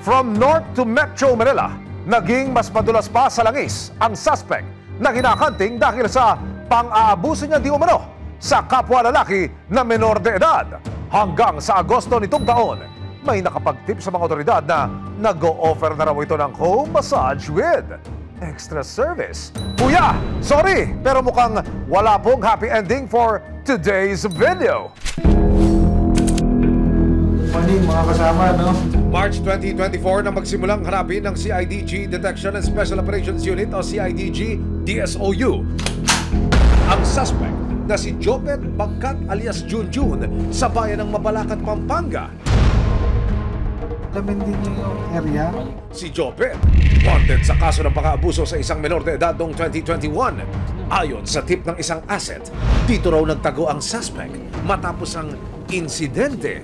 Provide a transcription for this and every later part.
From North to Metro Manila, naging mas madulas pa sa langis ang suspect na kinakanting dahil sa pang-aabuso niya di umano sa kapwa lalaki na menor de edad. Hanggang sa Agosto nitong taon, may nakapagtip sa mga otoridad na nag-o-offer na raw ito ng home massage with extra service. Kuya, sorry, pero mukhang wala pong happy ending for today's video. Mga kasama, no? March 2024 nang magsimulang hanapin ng CIDG Detection and Special Operations Unit o CIDG DSOU ang suspect na si Jopet Bangkat alias Junjun sa bayan ng Mabalacat, Pampanga. Alamin din niyo yung area. Si Jopet, wanted sa kaso ng pang-aabuso sa isang menor de edad noong 2021. Ayon sa tip ng isang asset, dito raw nagtago ang suspect matapos ang insidente.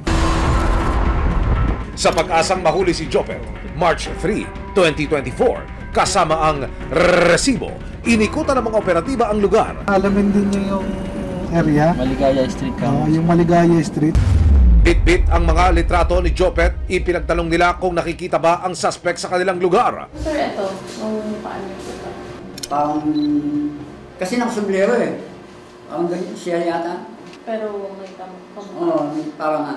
Sa pag-asang mahuli si Jopet, March 3, 2024, kasama ang resibo, inikutan ng mga operatiba ang lugar. Alamin din niyo yung area. Maligaya Street ka. Yung Maligaya Street. Bit-bit ang mga litrato ni Jopet, ipinagtanong nila kung nakikita ba ang suspect sa kanilang lugar. Sir, ito, kung paano ito? Kasi nakasumblero eh. Ang ganyan siya yata. Pero may Oo, parang nga.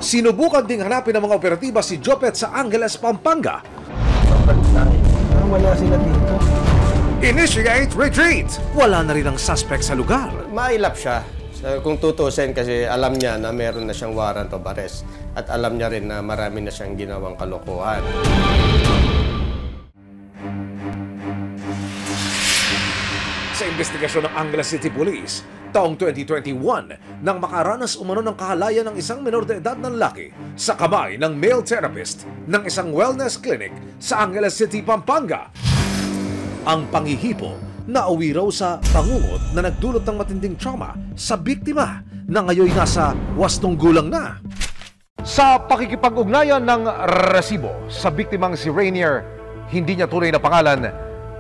Sinubukan ding hanapin ng mga operatiba si Jopet sa Angeles, Pampanga. Wala sila dito. Initiate retreat! Wala na rin ang suspect sa lugar. Mailap siya. So, kung tutusin kasi alam niya na meron na siyang warrant of arrest at alam niya rin na marami na siyang ginawang kalokohan. Sa investigasyon ng Angeles City Police, taong 2021, nang makaranas umano ng kahalayan ng isang menor de edad na lalaki sa kamay ng male therapist ng isang wellness clinic sa Angeles City, Pampanga. Ang panghihipo nauwi raw sa pangungot na nagdulot ng matinding trauma sa biktima na ngayon nasa 8 gulang na. Sa pakikipag-ugnayan ng resibo sa biktimang si Rainier, hindi niya tunay na pangalan,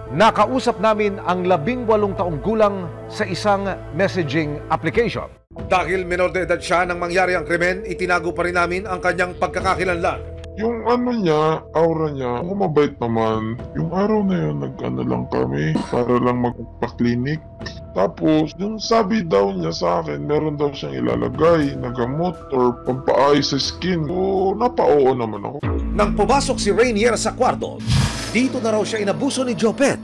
nakausap namin ang 18 taong gulang sa isang messaging application. Dahil menor de edad siya nang mangyari ang krimen, itinago pa rin namin ang kanyang pagkakakilanlan. Yung ano niya, aura niya, ako mabait naman. Yung araw na yun, nag-ano lang kami para lang magpa-clinic. Tapos, yung sabi daw niya sa akin, meron daw siyang ilalagay na gamot or pampaayos sa skin. So, napa-oo naman ako. Nang pumasok si Rainier sa kwarto, dito na raw siya inabuso ni Jopet.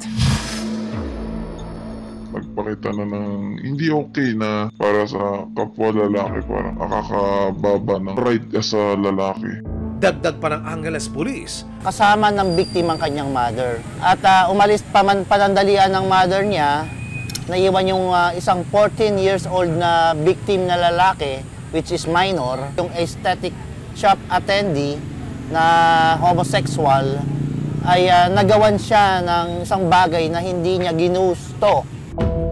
Nagpakita na ng hindi okay na para sa kapwa lalaki, parang nakakababa ng right sa lalaki. Dagdag pa ng Angeles Police. Kasama ng biktima ang kanyang mother. At umalis pa man panandalian ng mother niya, naiwan yung isang 14 years old na victim na lalaki, which is minor, yung aesthetic shop attendee na homosexual, ay nagawan siya ng isang bagay na hindi niya ginusto.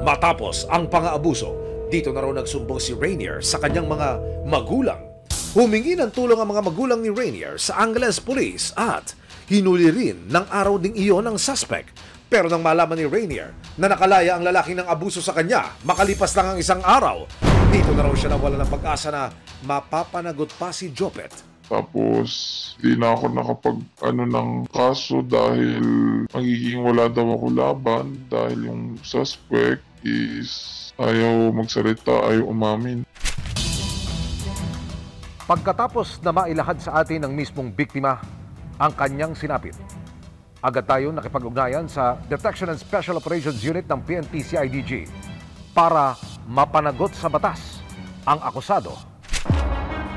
Matapos ang pang-aabuso, dito na raw nagsumbong si Rainier sa kanyang mga magulang. Humingi ng tulong ang mga magulang ni Rainier sa Angeles Police at hinuli rin ng araw ding iyon ng suspect. Pero nang malaman ni Rainier na nakalaya ang lalaki ng abuso sa kanya, makalipas lang ang isang araw, dito na raw siya nawala ng pag-asa na mapapanagot pa si Jopet. Tapos, di na ako nakapag-ano ng kaso dahil magiging wala daw ako laban dahil yung suspect is ayaw magsalita, ayaw umamin. Pagkatapos na mailahad sa atin ng mismong biktima ang kanyang sinapit, agad tayo nakipag-ugnayan sa Detection and Special Operations Unit ng PNP CIDG para mapanagot sa batas ang akusado.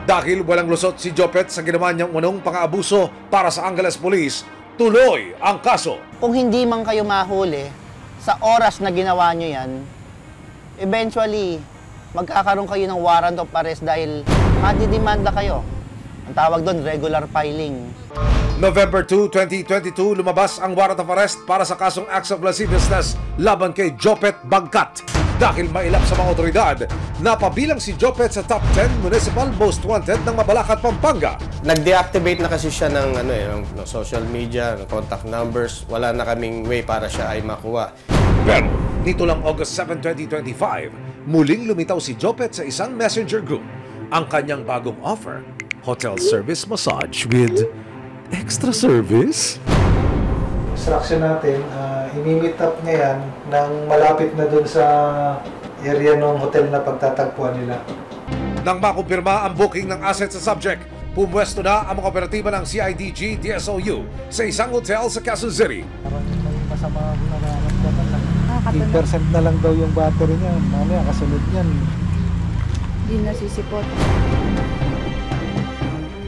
Dahil walang lusot si Jopet sa ginawa niyang unang pang-aabuso para sa Angeles Police, tuloy ang kaso. Kung hindi man kayo mahuli, sa oras na ginawa nyo yan, eventually, magkakaroon kayo ng warrant of arrest dahil madidemanda kayo. Ang tawag doon, regular filing. November 2, 2022, lumabas ang warrant of arrest para sa kasong acts of lasciviousness laban kay Jopet Bangkat. Dahil mailap sa mga otoridad, napabilang si Jopet sa top 10 municipal most wanted ng Mabalacat, Pampanga. Nag-deactivate na kasi siya ng, ng social media, ng contact numbers. Wala na kaming way para siya ay makuha. Pero nito lang August 7, 2025, muling lumitaw si Jopet sa isang messenger group. Ang kanyang bagong offer, hotel service massage with extra service? Instruction natin, imi-meet up niya yan nang malapit na dun sa area ng hotel na pagtatagpuan nila. Nang makumpirma ang booking ng asset sa subject, pumwesto na ang mga operatiba ng CIDG DSOU sa isang hotel sa Quezon City. Parang may masama ako na nararamdaman lang. 8% na lang daw yung battery niya. Mamaya kasunod niyan. Hindi nasisipot.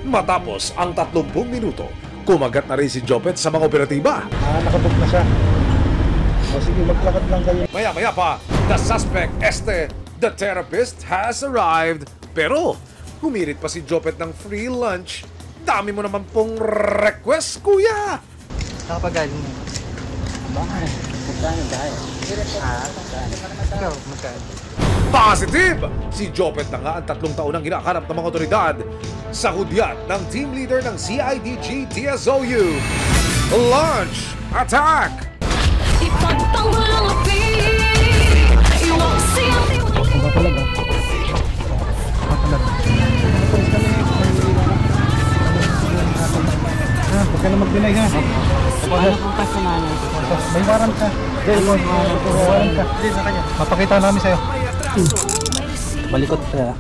Matapos ang 30 minuto, kumagat na rin si Jopet sa mga operatiba. Nakabook na siya. O sige, maglakad lang kayo. Maya-maya pa, the suspect, the therapist, has arrived. Pero, humirit pa si Jopet ng free lunch. Dami mo naman pong request, kuya! Nakapagaling mo. Bakit? Magkano dahil? Ikaw, magkano? Positive! Si Jopet na nga ang 3 taon ang hinahanap ng mga otoridad sa hudyat ng team leader ng CIDG DSOU. Launch Attack! Ipagtanggol ang api, iwag siyang Ba talaga? Huwag ka na mag-delay ha. Ano kung kasalanan? May warrant ka. May warrant ka. Papakita namin sa'yo. Balikot ka.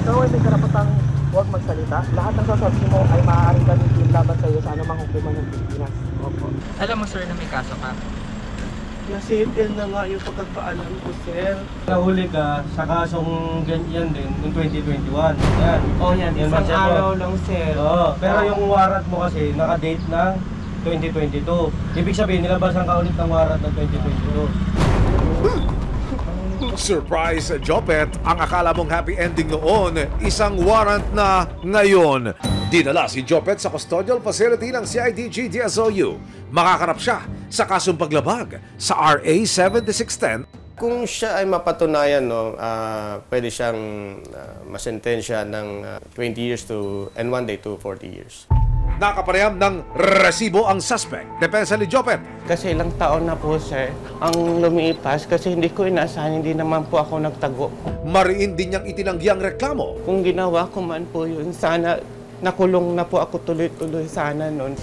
Ikaw ay may karapatang huwag magsalita. Lahat ng sasabi mo ay maaaring gamitin laban sa iyo sa anumang hukuman ng Pilipinas. Opo. Alam mo sir na may kaso ka? Nasettle na nga yung pagkakaalam ko, sir. Nahuli ka sa kasong ganyan din noong 2021. Yan. Oh, yan. Isang March araw lang, sir. Oo. Pero yung warrant mo kasi naka-date ng 2022. Ibig sabihin, nilabasan ka ulit ng warrant ng 2022. Surprise, Jopet! Ang akala mong happy ending noon, isang warrant na ngayon. Dinala si Jopet sa custodial facility ng CIDG DSOU. Makakarap siya sa kasong paglabag sa RA 7610. Kung siya ay mapatunayan, no, pwede siyang masentensya ng 20 years and 1 day to 40 years. Nakapareham ng resibo ang suspect. Depensa ni Jopet. Kasi ilang taon na po sir ang lumipas kasi hindi ko inaasahan, hindi naman po ako nagtago. Mariin din niyang itinanggiang reklamo. Kung ginawa ko man po yun, sana nakulong na po ako tuloy-tuloy sana nun.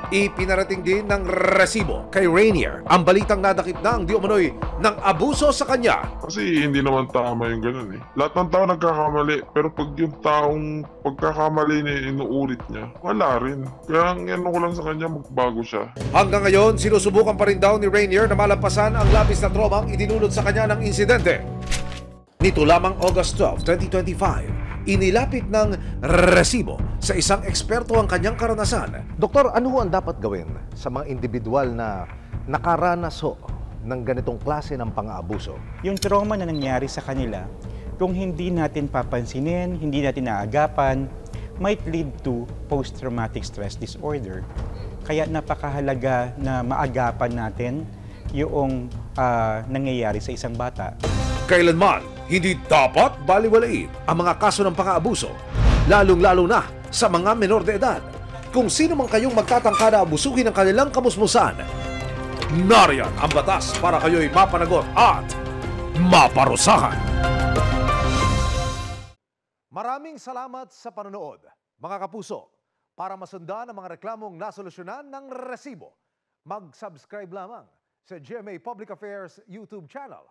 Ipinarating din ng resibo kay Rainier ang balitang nadakip na ang di umano'y ng abuso sa kanya. Kasi hindi naman tama yung ganun eh. Lahat ng tao nagkakamali, pero pag yung taong pagkakamali niya inuulit niya, wala rin. Kaya ang ano ko lang sa kanya, magbago siya. Hanggang ngayon, sinusubukan pa rin daw ni Rainier na malampasan ang labis na tromang idinulot sa kanya ng insidente. Nito lamang August 12, 2025, inilapit ng resibo sa isang eksperto ang kanyang karanasan. Doktor, ano ho ang dapat gawin sa mga individual na nakaranas ho ng ganitong klase ng pang-aabuso? Yung trauma na nangyari sa kanila, kung hindi natin papansinin, hindi natin naagapan, might lead to post-traumatic stress disorder. Kaya napakahalaga na maagapan natin yung nangyayari sa isang bata. Kailanman, hindi dapat baliwalain ang mga kaso ng pang-aabuso, lalong-lalo na sa mga menor de edad. Kung sino man kayong magtatangka na abusuhin ang kanilang kamusmusan, nariyan ang batas para kayo'y mapanagot at maparusahan. Maraming salamat sa panonood, mga kapuso. Para masundan ang mga reklamong nasolusyonan ng resibo, mag-subscribe lamang sa GMA Public Affairs YouTube channel.